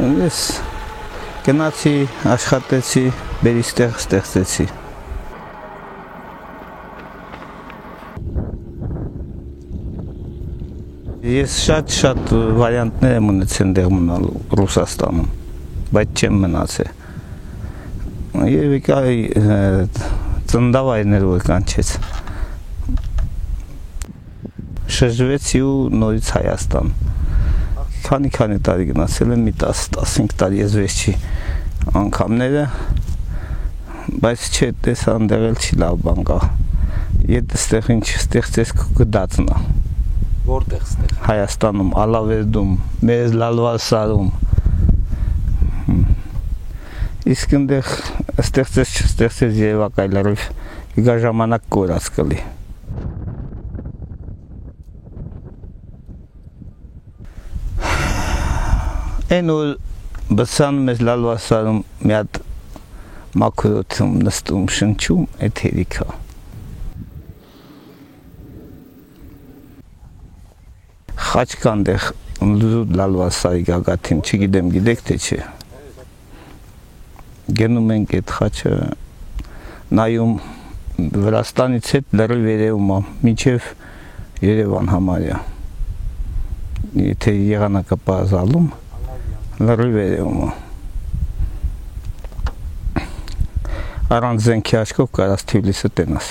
Ես գնացի, աշխատեցի, բերիստեղ ստեղծեցի։ Ես շատ վարիանտներ եմ ունեցել դեղ մնալու Ռուսաստանում, բայց չեմ մնացել։ Եվ եկա ծննդավայրներ որ կանչեց։ Շրջվեցի ու նորից Հայաստան։ Քանի տարի գնացել եմ, մի 10-15 տարի ես վերջի անգամները, բայց չէ, տեսա ընդեղել չի լավ բան կա։ Ետ ստեղ ինչ ստեղծես կգդացնա։ Որտեղ ստեղ։ Հայաստանում, Ալավերդում, մեզ Լալվասարում։ Իսկ ընդեղ ստեղծես չստեղծես երևակայլերով եկա ժամանակ կորած կլի։ Այն որ բցանում ես Լալվասարում մի հատ մաքրոթում նստում շնչում, այդ հերիքա։ Խաչկան դեղ Լալվասարի գագաթին, չգիտեմ գիտեք թե չէ։ Գնում ենք այդ խաչը, նայում Վրաստանից հետ լրիվ երևում է, մինչև Երևան համարյա։ Եթե եղանակը պարզալում, լրիվ երևում է։ Առանց զենքի աչքով կարաս Թիֆլիսը տենաս։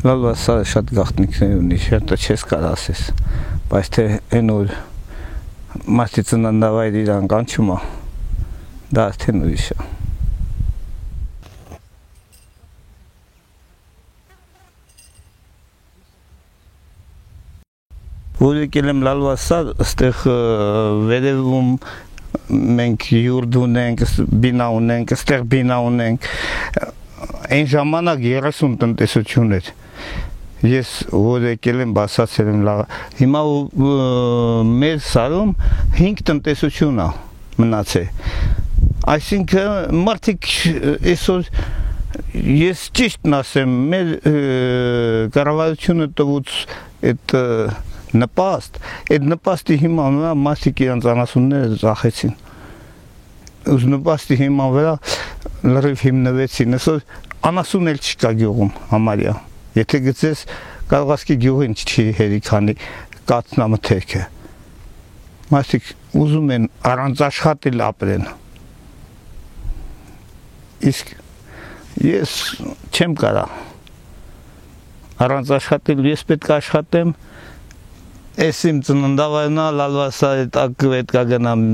Լալվասարը շատ գաղտնիքներ ունի, շատը չես կարող ասես, բայց թե այն որ մարդի ծննդավայրը իրան կանչում է, դա արդեն ուրիշ է։ Որ եկել եմ Լալվասար, այստեղ վերևում մենք յուրդ ունենք, բինա ունենք, այստեղ բինա ունենք, այն ժամանակ 30 տնտեսություն էր։ Ես որ եկել եմ, բասացել եմ լավ։ Հիմա մեր սարում 5 տնտեսություն է մնացել։ Այսինքն մարդիկ այսօր ես ճիշտն ասեմ, մեր կառավարությունը տվուց այդ նպաստ, այդ նպաստի հիման վրա մարդիկ իրենց անասունները ծախեցին։ Ուզ նպաստի հիման վրա լրիվ հիմնվեցին, այսօր անասուն էլ չկա գյուղում համարյա։ Եթե գծես կարողասկի գյուղին չի հերիքանի կացնամթերքը։ Մարդիկ ուզում են առանց աշխատել ապրեն։ Իսկ ես չեմ կարա առանց աշխատել, ես պետք է աշխատեմ, ես իմ ծննդավայրն է, Լալվասարի տակ պետք է գնամ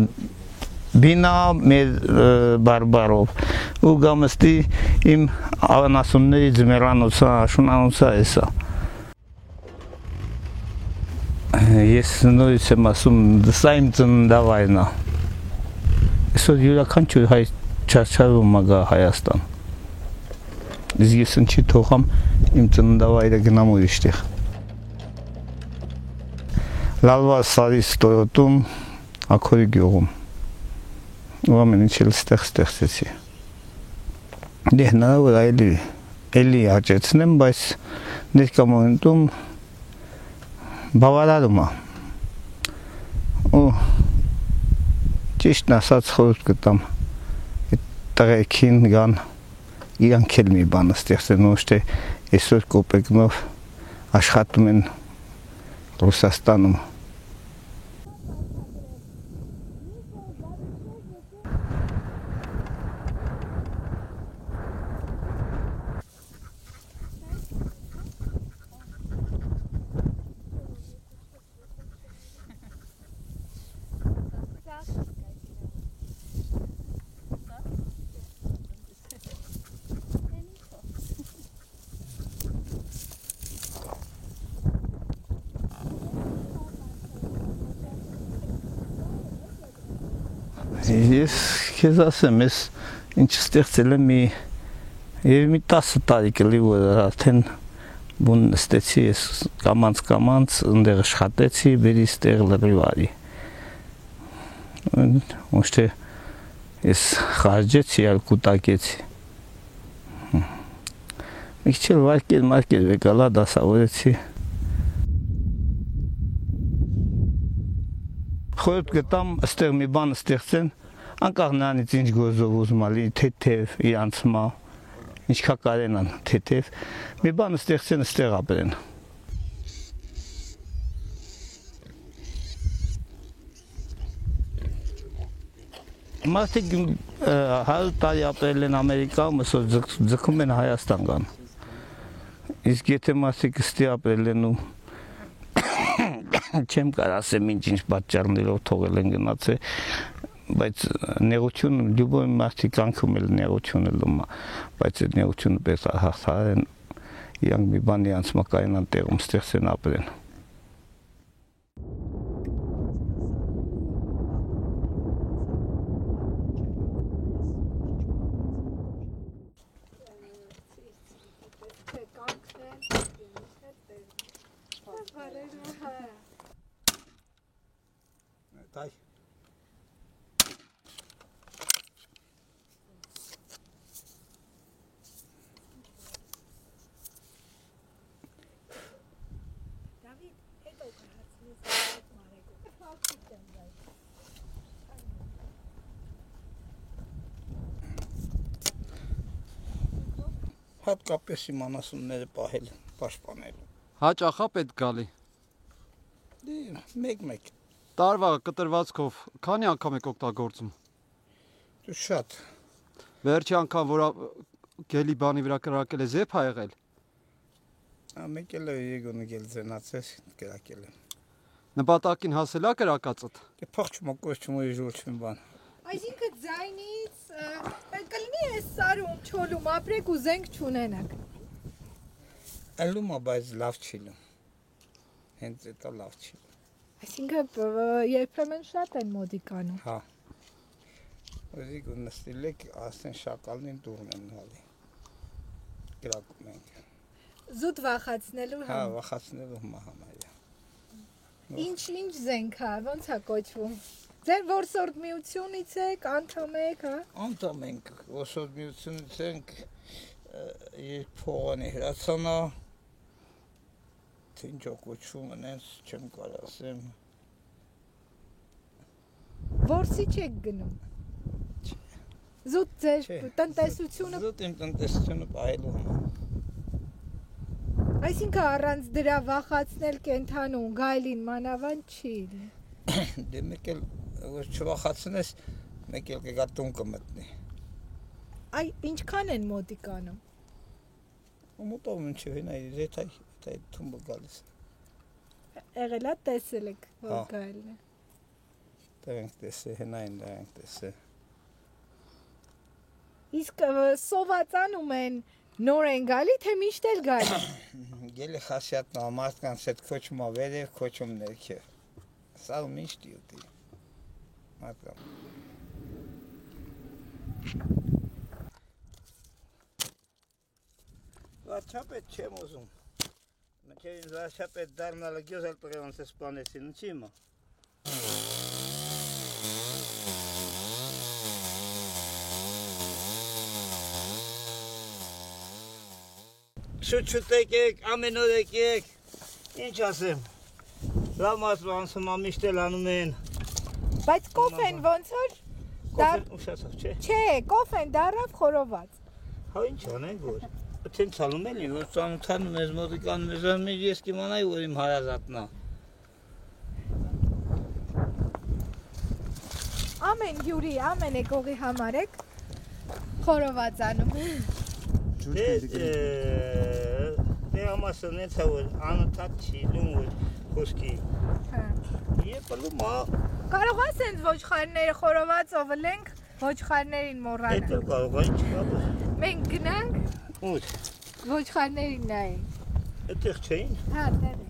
բինա մեր բարբարով ու գամստի իմ անասուններից մերանոցա, շունանոցա էսա։ Ես նորից եմ ասում, սա իմ ծննդավայրն է։ Այսօր յուրաքանչյուր հայ չարչարվում է գա Հայաստան։ Իսկ ես ինչի թողամ իմ ծննդավայրը գնամ ուրիշտեղ։ Լալվասարի ստորոտում, Աքորի գյուղում։ ու ամեն ինչ էլ ստեղծեցի։ Դե հնարավոր էլի աճեցնեմ, բայց ներկա մոմենտում բավարարում է։ Ու ճիշտն ասած խորհուրդ կտամ այդ տղերքին գան իրանք էլ մի բան ստեղծեն, ոչ թե այսօր կոպեկնով աշխատում են Ռուսաստանում։ Ես քեզ ասեմ, ես ինչ ստեղծել եմ մի 10 տարի կլի, որ արդեն բուն նստեցի, ես կամանց ընդեղ աշխատեցի, բերի ստեղ լրիվ արի։ Ոչ թե ես խարժեցի, այլ կուտակեցի։ Մի քիչ էլ վարկեր վեկալա դասավորեցի։ խորհուրդ կտամ այստեղ մի բան ստեղծեն, անկախ նրանից ինչ գործով ուզում ալի, թեթև իրանց մա, ինչքա կարենան թեթև, մի բան ստեղծեն այստեղ ապրեն։ Մարդիկ 100 տարի ապրել են Ամերիկայում, այսօր ձգում են Հայաստան գան։ Իսկ եթե մարդիկ ստի ապրել են ու չեմ կարող ասեմ ինչ պատճառներով թողել են գնացել, բայց նեղություն լյուբոյ մարդիկ անգամ էլ նեղություն լում, բայց այդ նեղությունը պետք է հաղթահարեն, իրանք մի բան իրանց մակայնան տեղում ստեղծեն ապրեն։ Tay. David, հետո կհացնես Մարեկո։ Հաղթիկ եմ դա։ Հատկապես իմանասունները պահել, պաշտպանել։ Հաճախ է պետք գալի։ Դե մեկ-մեկ։ Տարվա կտրվածքով քանի անգամ եք օգտագործում։ Դու շատ։ Վերջի անգամ որ գելի բանի վրա կրակել է զեփ ա եղել։ Մեկ էլ եկուն գել զենացես կրակել եմ։ Նպատակին հասելա կրակածդ։ Դե փախչում կոչում ու ժողովրդին բան։ Այսինքն ձայնից պետք է լինի այս սարում, չոլում ապրեք ու զենք չունենաք։ Ալում բայց լավ չի լում։ Հենց դա լավ չի։ Այսինքն երբեմն շատ են մոդիկանում։ Հա։ Ոզիկ նստել եք, ասեն շակալին դուրն են հալի։ Կրակում ենք։ Զուտ վախացնելու Հա, վախացնելու համար։ Ինչ զենք է, ոնց է կոչվում։ Ձեր որսորդ միությունից եք, անդամ եք, հա։ Անդամ ենք, որսորդ միությունից ենք, երբ փողանի հրացանա, թե ինչ կոչվում են, չեմ կարող ասեմ։ Որսի չեք գնում։ Զուտ ձեր տնտեսությունը։ Զուտ իմ տնտեսությունը պահելու համար։ Այսինքն առանց դրա վախացնել կենթանուն, գայլին մանավանդ չի։ Դե մեկ էլ որ չվախացնես, մեկ էլ կգա տուն կմտնի։ Այ ինչքան են մոտիկանում։ Մոտով ինչ հենայ, զեթայ թումբը գալիս։ Եղելա տեսել եք, որ գայլն է։ Դա ենք տեսել, հենային դա ենք տեսել։ Իսկ սովածանում են նոր են գալի, թե միշտ էլ գալի։ Գելի խասյատնա, մարդկանց հետ քոչում վերև, քոչում ներքև։ Սա միշտ յուտի։ Մարդկան։ Վարչապետ չեմ ուզում։ Մինչև ինձ վարչապետ դառնալը գյուզ էլ տղե ոնց է սպանեցին, ինչի իմա։ Շուտ-շուտ եկեք, ամեն օր եկեք, ինչ ասեմ, լավ մասվանցում ամիշտ էլ անում են։ Բայց կոֆեն ոնց որ։ Կոֆեն ուշացավ, չէ։ Չէ, կոֆեն դարավ խորոված։ Հա ինչ անենք որ, ըթեն ցալում էլի, որ ծանոթանում ես մոտիկանում ես, ես կիմանայի որ իմ հարազատնա։ Ամեն հյուրի, ամեն եկողի համար եք խորովածանում։ Դե ամասը նեցա որ անըթատ չի լում որ խոսքի։ Եվ լում ա։ Կարող ասենց ոչխարները խորովածով լենք, ոչխարներին մոռանանք։ Հետո կարող է ինչ կա։ Մենք գնանք Ուր։ ոչխարներին նայենք։ Այդտեղ չէին։ Հա, դեռ է։